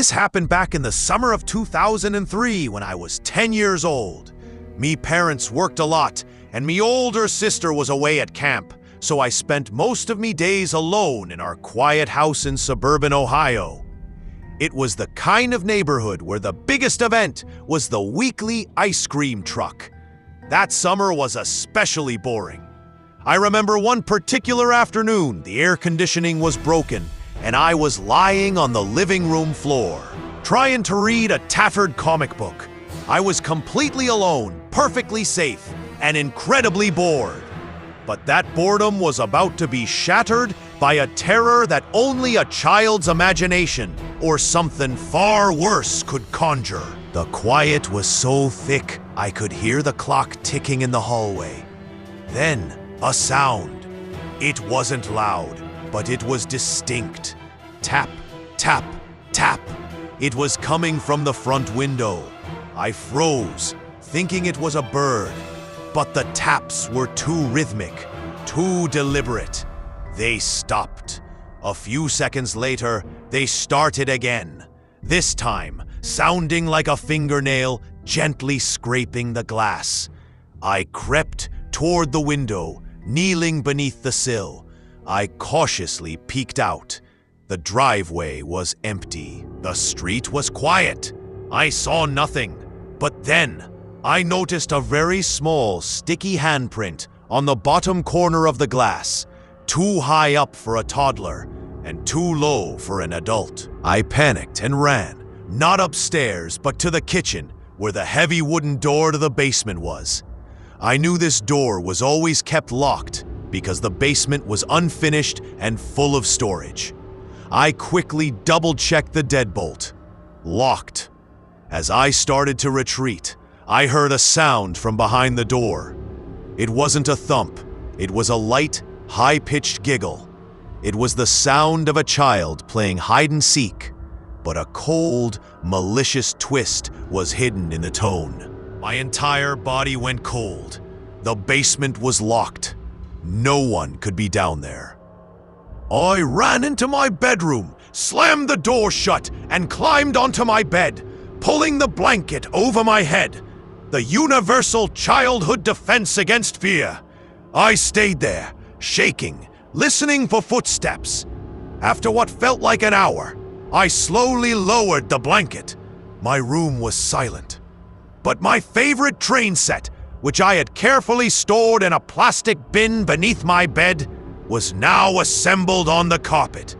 This happened back in the summer of 2003 when I was 10 years old. Me parents worked a lot, and me older sister was away at camp, so I spent most of me days alone in our quiet house in suburban Ohio. It was the kind of neighborhood where the biggest event was the weekly ice cream truck. That summer was especially boring. I remember one particular afternoon, the air conditioning was broken, and I was lying on the living room floor, trying to read a tattered comic book. I was completely alone, perfectly safe, and incredibly bored. But that boredom was about to be shattered by a terror that only a child's imagination, or something far worse, could conjure. The quiet was so thick, I could hear the clock ticking in the hallway. Then, a sound. It wasn't loud, but it was distinct. Tap, tap, tap. It was coming from the front window. I froze, thinking it was a bird. But the taps were too rhythmic, too deliberate. They stopped. A few seconds later, they started again. This time, sounding like a fingernail gently scraping the glass. I crept toward the window, kneeling beneath the sill. I cautiously peeked out. The driveway was empty. The street was quiet. I saw nothing. But then, I noticed a very small, sticky handprint on the bottom corner of the glass, too high up for a toddler and too low for an adult. I panicked and ran, not upstairs, but to the kitchen, where the heavy wooden door to the basement was. I knew this door was always kept locked because the basement was unfinished and full of storage. I quickly double-checked the deadbolt. Locked. As I started to retreat, I heard a sound from behind the door. It wasn't a thump. It was a light, high-pitched giggle. It was the sound of a child playing hide-and-seek, but a cold, malicious twist was hidden in the tone. My entire body went cold. The basement was locked. No one could be down there. I ran into my bedroom, slammed the door shut, and climbed onto my bed, pulling the blanket over my head. The universal childhood defense against fear. I stayed there, shaking, listening for footsteps. After what felt like an hour, I slowly lowered the blanket. My room was silent. But my favorite train set, which I had carefully stored in a plastic bin beneath my bed, was now assembled on the carpet.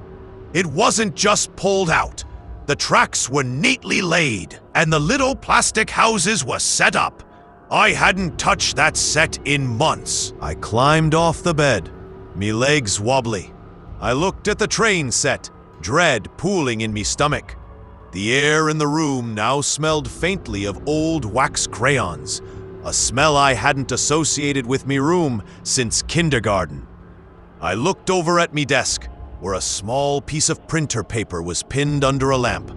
It wasn't just pulled out. The tracks were neatly laid, and the little plastic houses were set up. I hadn't touched that set in months. I climbed off the bed, me legs wobbly. I looked at the train set, dread pooling in me stomach. The air in the room now smelled faintly of old wax crayons, a smell I hadn't associated with me room since kindergarten. I looked over at me desk, where a small piece of printer paper was pinned under a lamp.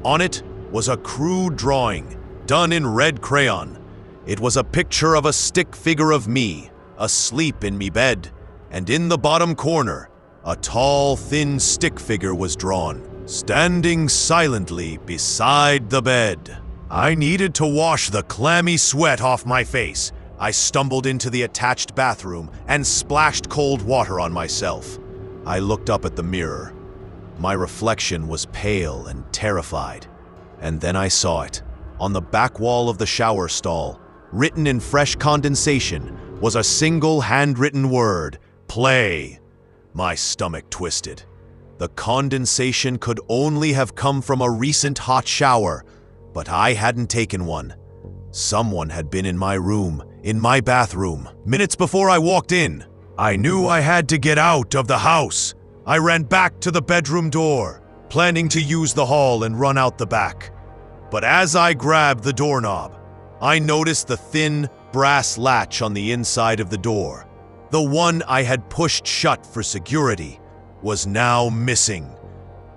On it was a crude drawing, done in red crayon. It was a picture of a stick figure of me, asleep in me bed, and in the bottom corner, a tall, thin stick figure was drawn, standing silently beside the bed. I needed to wash the clammy sweat off my face. I stumbled into the attached bathroom and splashed cold water on myself. I looked up at the mirror. My reflection was pale and terrified. And then I saw it. On the back wall of the shower stall, written in fresh condensation, was a single handwritten word, play. My stomach twisted. The condensation could only have come from a recent hot shower, but I hadn't taken one. Someone had been in my room, in my bathroom, minutes before I walked in. I knew I had to get out of the house. I ran back to the bedroom door, planning to use the hall and run out the back. But as I grabbed the doorknob, I noticed the thin, brass latch on the inside of the door. The one I had pushed shut for security was now missing.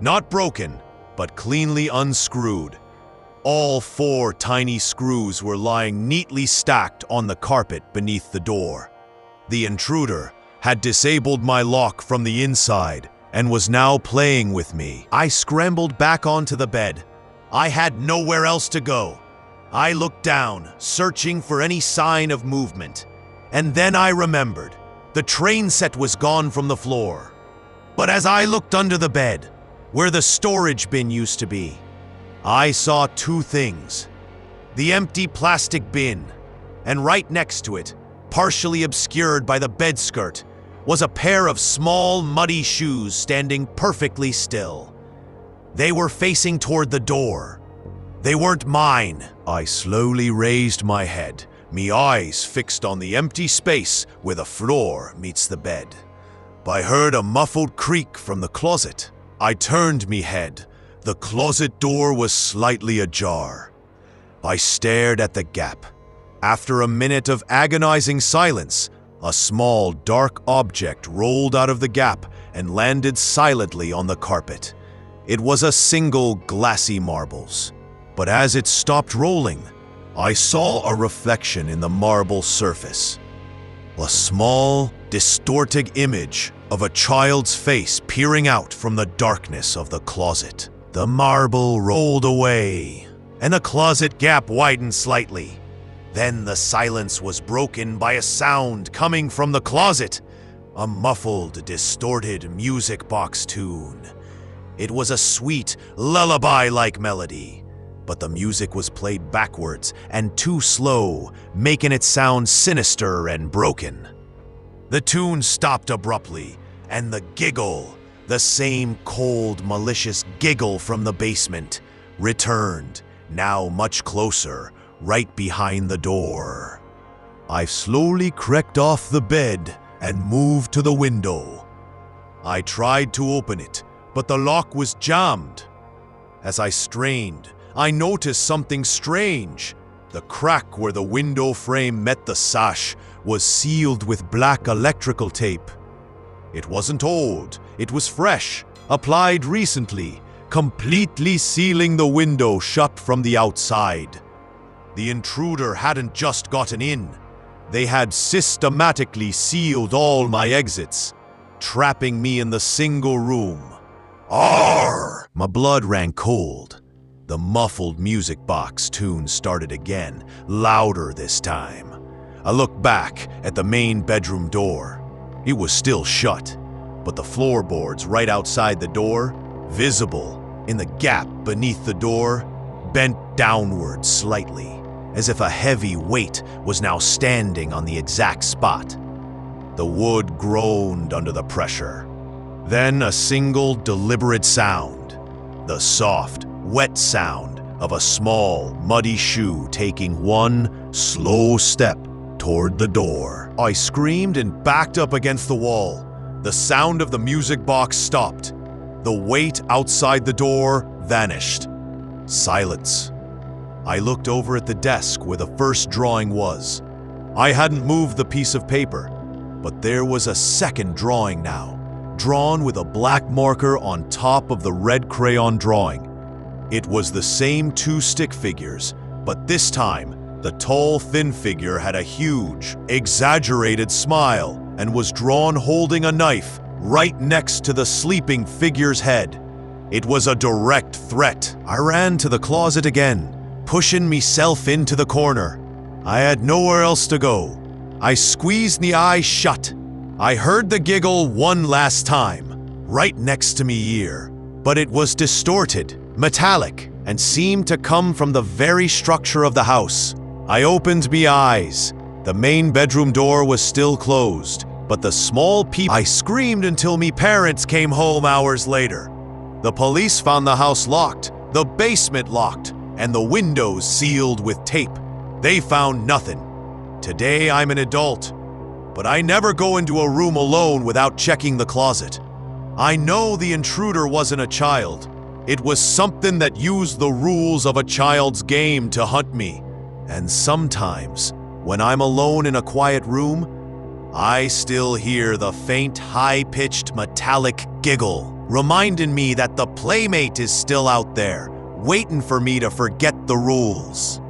Not broken, but cleanly unscrewed. All 4 tiny screws were lying neatly stacked on the carpet beneath the door. The intruder had disabled my lock from the inside and was now playing with me. I scrambled back onto the bed. I had nowhere else to go. I looked down, searching for any sign of movement. And then I remembered. The train set was gone from the floor. But as I looked under the bed, where the storage bin used to be, I saw two things. The empty plastic bin, and right next to it, partially obscured by the bed skirt, was a pair of small, muddy shoes standing perfectly still. They were facing toward the door. They weren't mine. I slowly raised my head, me eyes fixed on the empty space where the floor meets the bed. I heard a muffled creak from the closet. I turned me head. The closet door was slightly ajar. I stared at the gap. After a minute of agonizing silence, a small, dark object rolled out of the gap and landed silently on the carpet. It was a single glassy marbles. But as it stopped rolling, I saw a reflection in the marble surface. A small, distorted image of a child's face peering out from the darkness of the closet. The marble rolled away, and the closet gap widened slightly. Then the silence was broken by a sound coming from the closet. A muffled, distorted music box tune. It was a sweet, lullaby-like melody, but the music was played backwards and too slow, making it sound sinister and broken. The tune stopped abruptly, and the giggle, the same cold, malicious giggle from the basement, returned, now much closer, right behind the door. I slowly crept off the bed and moved to the window. I tried to open it, but the lock was jammed. As I strained, I noticed something strange. The crack where the window frame met the sash was sealed with black electrical tape. It wasn't old, it was fresh, applied recently, completely sealing the window shut from the outside. The intruder hadn't just gotten in. They had systematically sealed all my exits, trapping me in the single room. Arr! My blood ran cold. The muffled music box tune started again, louder this time. I looked back at the main bedroom door. It was still shut, but the floorboards right outside the door, visible in the gap beneath the door, bent downward slightly, as if a heavy weight was now standing on the exact spot. The wood groaned under the pressure. Then a single deliberate sound, the soft, wet sound of a small, muddy shoe taking one slow step toward the door. I screamed and backed up against the wall. The sound of the music box stopped. The weight outside the door vanished. Silence. I looked over at the desk where the first drawing was. I hadn't moved the piece of paper, but there was a second drawing now, drawn with a black marker on top of the red crayon drawing. It was the same two stick figures, but this time, the tall, thin figure had a huge, exaggerated smile and was drawn holding a knife right next to the sleeping figure's head. It was a direct threat. I ran to the closet again, pushing myself into the corner. I had nowhere else to go. I squeezed the eyes shut. I heard the giggle one last time, right next to me ear, but it was distorted, metallic, and seemed to come from the very structure of the house. I opened me eyes. The main bedroom door was still closed, but the small peep— I screamed until me parents came home hours later. The police found the house locked, the basement locked, and the windows sealed with tape. They found nothing. Today I'm an adult, but I never go into a room alone without checking the closet. I know the intruder wasn't a child. It was something that used the rules of a child's game to hunt me. And sometimes, when I'm alone in a quiet room, I still hear the faint, high-pitched, metallic giggle, reminding me that the Playmate is still out there, waiting for me to forget the rules.